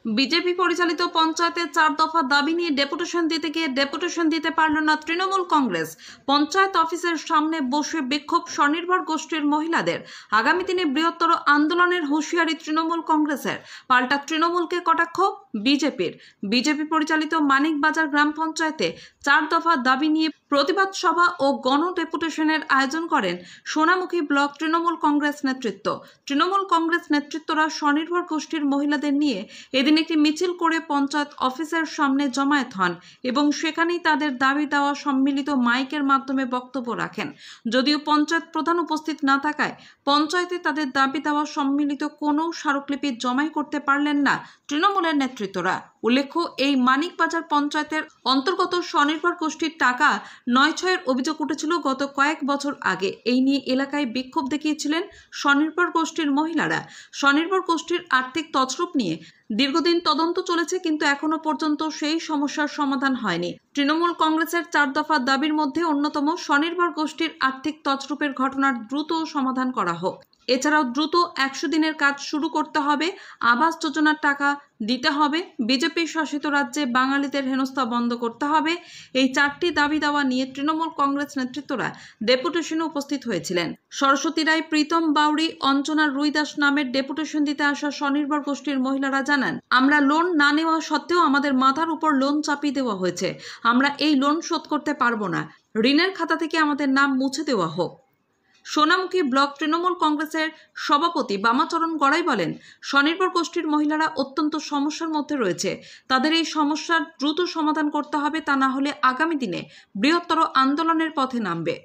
BJP পরিচালিত পঞ্চায়েতের 4 দফা দাবি নিয়ে ডেপুটেশন দিতে গিয়ে ডেপুটেশন দিতে পারল না তৃণমূল কংগ্রেস। পঞ্চায়েত অফিসের সামনে বসে বিক্ষোভ স্বনির্ভর গোষ্ঠীর মহিলাদের। আগামী দিনে বৃহত্তর আন্দোলনের হুঁশিয়ারি তৃণমূল কংগ্রেসের। পাল্টা তৃণমূলকে কটাক্ষ বিজেপির। বিজেপি পরিচালিত মানিকবাজার গ্রাম পঞ্চায়েতে 4 দফা দাবি নিয়ে প্রতিবাদ সভা ও গণ ডেপুটেশনের আয়োজন করেন সোনামুখী ব্লক তৃণমূল কংগ্রেস নেতৃত্ব। তৃণমূল কংগ্রেস নেতৃত্বরা স্বনির্ভর গোষ্ঠীর মহিলাদের নিয়ে এদিন একটি মিছিল করে পঞ্চায়েত অফিসের সামনে জমায়েত হন এবং সেখানেই তাদের দাবি দেওয়া সম্মিলিত মাইকের মাধ্যমে বক্তব্য রাখেন। যদিও পঞ্চায়েত প্রধান উপস্থিত না থাকায় পঞ্চায়েতে তাদের দাবি দেওয়া সম্মিলিত কোনো স্মারকলিপি জমাই করতে পারলেন না তৃণমূলের নেতৃত্বরা। উল্লেখ্য, এই মানিকবাজার পঞ্চায়েতের অন্তর্গত স্বনির্ভর গোষ্ঠীর টাকা ৯/৬-এর অভিযোগ উঠেছিল গত কয়েক বছর আগে। এই নিয়ে এলাকায় বিক্ষোভ দেখিয়েছিলেন স্বনির্ভর গোষ্ঠীর মহিলারা। স্বনির্ভর গোষ্ঠীর আর্থিক তছরূপ নিয়ে দীর্ঘদিন তদন্ত চলেছে, কিন্তু এখনো পর্যন্ত সেই সমস্যার সমাধান হয়নি। তৃণমূল কংগ্রেসের 4 দফা দাবির মধ্যে অন্যতম স্বনির্ভর গোষ্ঠীর আর্থিক তছরূপের ঘটনার দ্রুত সমাধান করা হোক। এছাড়াও দ্রুত 100 দিনের কাজ শুরু করতে হবে, আবাস যোজনার টাকা দিতে হবে, বিজেপি শাসিত রাজ্যে বাঙালিদের হেনস্থা বন্ধ করতে হবে। এই 4টি দাবি দেওয়া নিয়ে তৃণমূল কংগ্রেস নেতৃত্বরা ডেপুটেশনে উপস্থিত হয়েছিলেন। সরস্বতী রায়, প্রীতম বাউরি, অঞ্জনা রুইদাস নামের ডেপুটেশন দিতে আসা স্বনির্ভর গোষ্ঠীর মহিলারা জানান, আমরা লোন না নেওয়া সত্ত্বেও আমাদের মাথার উপর লোন চাপিয়ে দেওয়া হয়েছে। আমরা এই লোন শোধ করতে পারবো না। ঋণের খাতা থেকে আমাদের নাম মুছে দেওয়া হোক। সোনামুখী ব্লক তৃণমূল কংগ্রেসের সভাপতি বামাচরণ গড়াই বলেন, স্বনির্ভর গোষ্ঠীর মহিলারা অত্যন্ত সমস্যার মধ্যে রয়েছে। তাদের এই সমস্যার দ্রুত সমাধান করতে হবে, তা না হলে আগামী দিনে বৃহত্তর আন্দোলনের পথে নামবে।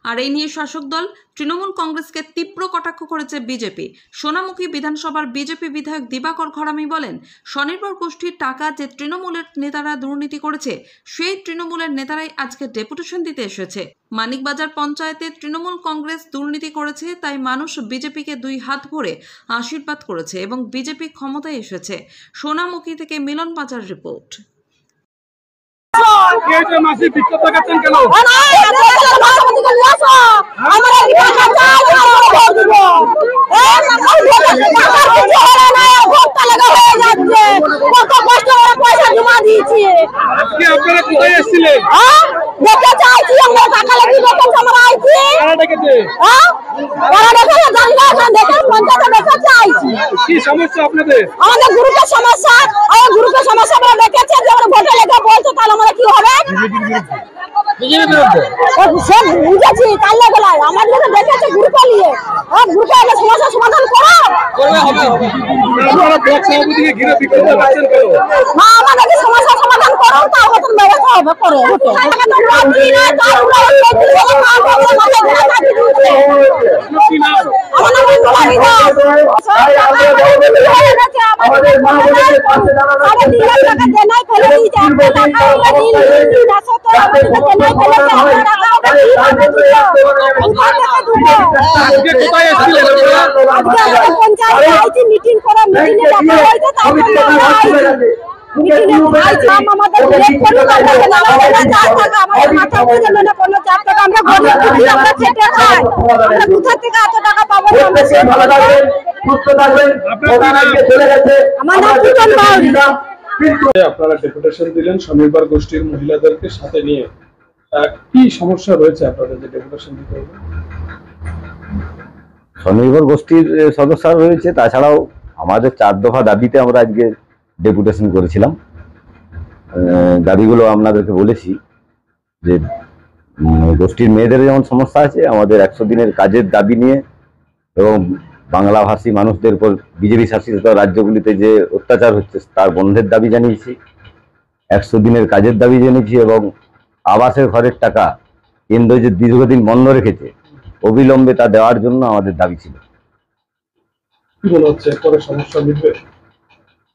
আর এই নিয়ে শাসক দল তৃণমূল কংগ্রেসকে তীব্র কটাক্ষ করেছে বিজেপি। সোনামুখী বিধানসভার বিজেপি বিধায়ক দিবাকর ঘরামি বলেন, স্বনির্ভর গোষ্ঠীর টাকা যে তৃণমূলের নেতারা দুর্নীতি করেছে, সেই তৃণমূলের নেতারাই আজকে ডেপুটেশন দিতে এসেছে। মানিকবাজার পঞ্চায়েতে তৃণমূল কংগ্রেস দুর্নীতি করেছে, তাই মানুষ বিজেপিকে 2 হাত ভরে আশীর্বাদ করেছে এবং বিজেপি ক্ষমতায় এসেছে। সোনামুখী থেকে মিলন বাজার রিপোর্ট। কি সমস্যা আপনাদের? আমাদের গ্রুপের সমস্যা, আমার গ্রুপের সমস্যা আমরা দেখেছি যে আমরা ভোটে লেখা বলছে, তাহলে আমরা কি হবে? বিজেপির বিরুদ্ধে সব বুঝেছি, কাল বেলায় আমাদের দেখেছে গ্রুপে নিয়ে, গ্রুপে এলে সমস্যা সমাধান করো করবে হবে। আপনারা ব্লক সভাপতিকে ঘিরে বিক্ষোভ করছেন কেন? না, আমাদের সমস্যা সমাধান করো, তার মতন ব্যবস্থা হবে পরে ভোটে। আমাদের তো রাজি না, তার উপরে সত্যি বলে কাজ হবে, আমাদের ঘরে কাজ দিতে। কি নাম? আমাদের রাজি না। আমাদের মানবতার পাশে দাঁড়ানো, আমাদের 3 লাখ টাকা দেনাই ফেলে দিয়েছে, একটা টাকা আমরা দিন দিন আসো তো আমাদের দেনাই ফেলে দিয়েছে, আমরা টাকা ওটা কি হবে দিও? আজকে কোথায় এসেছিলেন আপনারা? আজকে পঞ্চায়েতে আইছি মিটিং করে, মিটিংয়ে ডাকা হয়েছে, তারপর আমরা আইছি মিটিংয়ে আইছি। আমাদের ব্রেক করে আমাদের না চার টাকা আমাদের মাথা উপরে যেন না কোনো 4 টাকা আমরা গরিব দুঃখী আমরা খেটে খাই, আমরা কোথা থেকে এত টাকা পাবো? আমরা সে ভালো থাকবেন, সুস্থ থাকবেন। আপনারা চলে গেছে, আমার নাম প্রীতম বাউরি। আপনারা ডেপুটেশন দিলেন স্বনির্ভর গোষ্ঠীর মহিলাদেরকে সাথে নিয়ে, কি সমস্যা রয়েছে আপনাদের যে ডেপুটেশন দিতে হবে? স্বনির্ভর গোষ্ঠীর সদস্য রয়েছে, তাছাড়াও আমাদের 4 দফা দাবিতে আমরা আজকে ডেপুটেশন করেছিলাম। দাবিগুলো আপনাদেরকে বলেছি যে গোষ্ঠীর মেয়েদের যেমন সমস্যা আছে, আমাদের 100 দিনের কাজের দাবি নিয়ে এবং বাংলাভাষী মানুষদের উপর বিজেপি শাসিত রাজ্যগুলিতে যে অত্যাচার হচ্ছে তার বন্ধের দাবি জানিয়েছি, 100 দিনের কাজের দাবি জানিয়েছি এবং আবাসের ঘরের টাকা কেন্দ্র যে দীর্ঘদিন বন্ধ রেখেছে অবিলম্বে তা দেওয়ার জন্য আমাদের দাবি ছিল। কি মনে হচ্ছে পরে সমস্যা মিটবে?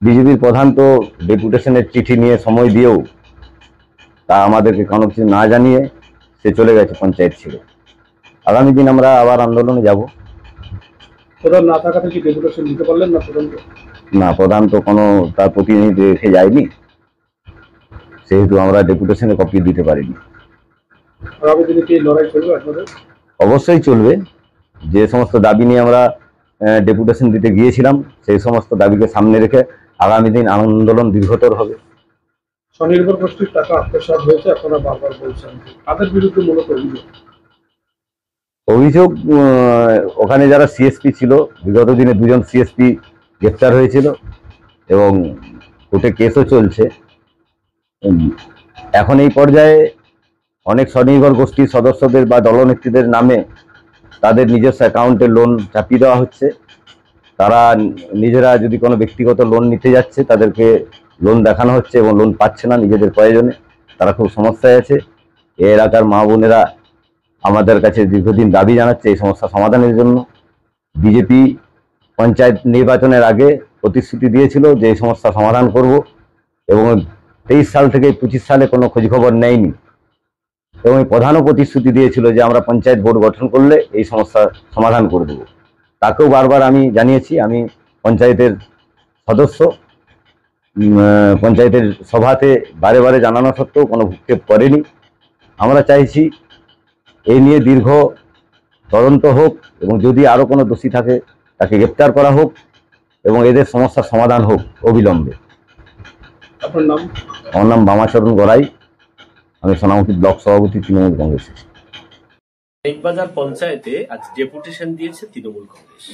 বিজেপির প্রধান তো ডেপুটেশনের চিঠি নিয়ে সময় দিয়েও তা আমাদেরকে কোনো কিছু না জানিয়ে সে চলে গেছে পঞ্চায়েত ছিল। আগামী দিন আমরা আবার আন্দোলনে যাব। প্রধান না থাকাতে কি ডেপুটেশন দিতে পারলেন না প্রধানকে? না, প্রধান তো কোনো তার প্রতিনিধি রেখে যায়নি, সেহেতু আমরা ডেপুটেশনে কপি দিতে পারিনি। আগামী দিনে কি লড়াই চলবে আপনাদের? অবশ্যই চলবে। যে সমস্ত দাবি নিয়ে আমরা ডেপুটেশন দিতে গিয়েছিলাম সেই সমস্ত দাবিকে সামনে রেখে আগামী দিন আন্দোলন দীর্ঘতর হবে। স্বনির্ভর গোষ্ঠীর টাকা আত্মসাৎ হয়েছে আপনারা বারবার বলছেন, তাদের বিরুদ্ধে মূলত অভিযোগ ওখানে যারা সিএসপি ছিল, বিগত দিনে 2জন সিএসপি গ্রেপ্তার হয়েছিল এবং কোর্টে কেসও চলছে। এখন এই পর্যায়ে অনেক স্বনির্ভর গোষ্ঠীর সদস্যদের বা দলনেত্রীদের নামে তাদের নিজস্ব অ্যাকাউন্টে লোন চাপিয়ে দেওয়া হচ্ছে। তারা নিজেরা যদি কোনো ব্যক্তিগত লোন নিতে যাচ্ছে, তাদেরকে লোন দেখানো হচ্ছে এবং লোন পাচ্ছে না নিজেদের প্রয়োজনে। তারা খুব সমস্যায় আছে। এই এলাকার মা বোনেরা আমাদের কাছে দীর্ঘদিন দাবি জানাচ্ছে এই সমস্যা সমাধানের জন্য। বিজেপি পঞ্চায়েত নির্বাচনের আগে প্রতিশ্রুতি দিয়েছিল যে এই সমস্যা সমাধান করব, এবং 23 সাল থেকে 25 সালে কোনো খোঁজখবর নেয়নি। এবং প্রধানও প্রতিশ্রুতি দিয়েছিল যে আমরা পঞ্চায়েত বোর্ড গঠন করলে এই সমস্যা সমাধান করে দেব। তাকেও বারবার আমি জানিয়েছি। আমি পঞ্চায়েতের সদস্য, পঞ্চায়েতের সভাতে বারে বারে জানানো সত্ত্বেও কোনো ভূক্ষেপ করেনি। আমরা চাইছি এই নিয়ে দীর্ঘ তদন্ত হোক এবং যদি আরও কোনো দোষী থাকে তাকে গ্রেপ্তার করা হোক এবং এদের সমস্যার সমাধান হোক অবিলম্বে। আপনার নাম? আমার নাম বামাচরণ গড়াই, আমি সোনামুখী ব্লক সভাপতি, তৃণমূল কংগ্রেসের। মানিকবাজার পঞ্চায়েতে আজ ডেপুটেশন দিয়েছে তৃণমূল কংগ্রেস।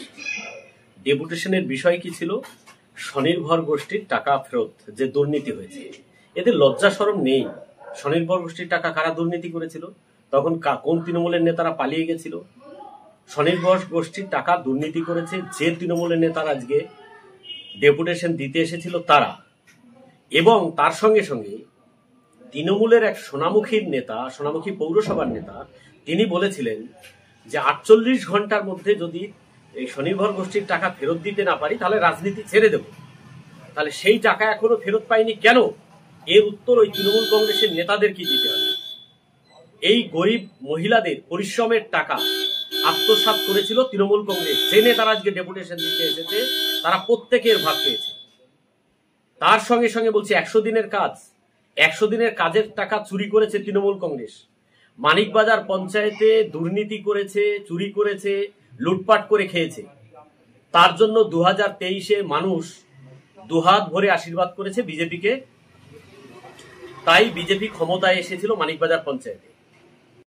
ডেপুটেশনের বিষয় কি ছিল? স্বনির্ভর গোষ্ঠীর টাকা ফেরত যে দুর্নীতি হয়েছে, এদের লজ্জা শরম নেই। স্বনির্ভর গোষ্ঠীর টাকা কারা দুর্নীতি করেছিল? তখন কোন তৃণমূলের নেতারা পালিয়ে গেছিল? স্বনির্ভর গোষ্ঠীর টাকা দুর্নীতি করেছে যে তৃণমূলের নেতারা আজকে ডেপুটেশন দিতে এসেছিল তারা। এবং তার সঙ্গে সঙ্গে তৃণমূলের এক সোনামুখীর নেতা, সোনামুখী পৌরসভার নেতা, তিনি বলেছিলেন যে 48 ঘন্টার মধ্যে যদি এই স্বনির্ভর গোষ্ঠীর টাকা ফেরত দিতে না পারি তাহলে রাজনীতি ছেড়ে দেব। তাহলে সেই টাকা এখনো ফেরত পাইনি কেন? এর উত্তর ওই তৃণমূল কংগ্রেসের নেতাদের কি দিতে হবে? এই গরিব মহিলাদের পরিশ্রমের টাকা আত্মসাৎ করেছিল তৃণমূল কংগ্রেস। যে নেতারা আজকে ডেপুটেশন দিতে এসেছে তারা প্রত্যেকের ভাগ পেয়েছে। তার সঙ্গে সঙ্গে বলছি 100 দিনের কাজ, 100 দিনের কাজের টাকা চুরি করেছে তৃণমূল কংগ্রেস। মানিকবাজার পঞ্চায়েতে দুর্নীতি করেছে, চুরি করেছে, লুটপাট করে খেয়েছে। তার জন্য 2023-এ মানুষ দুহাত ভরে আশীর্বাদ করেছে বিজেপিকে। তাই বিজেপি ক্ষমতায় এসেছিল মানিকবাজার পঞ্চায়েতে।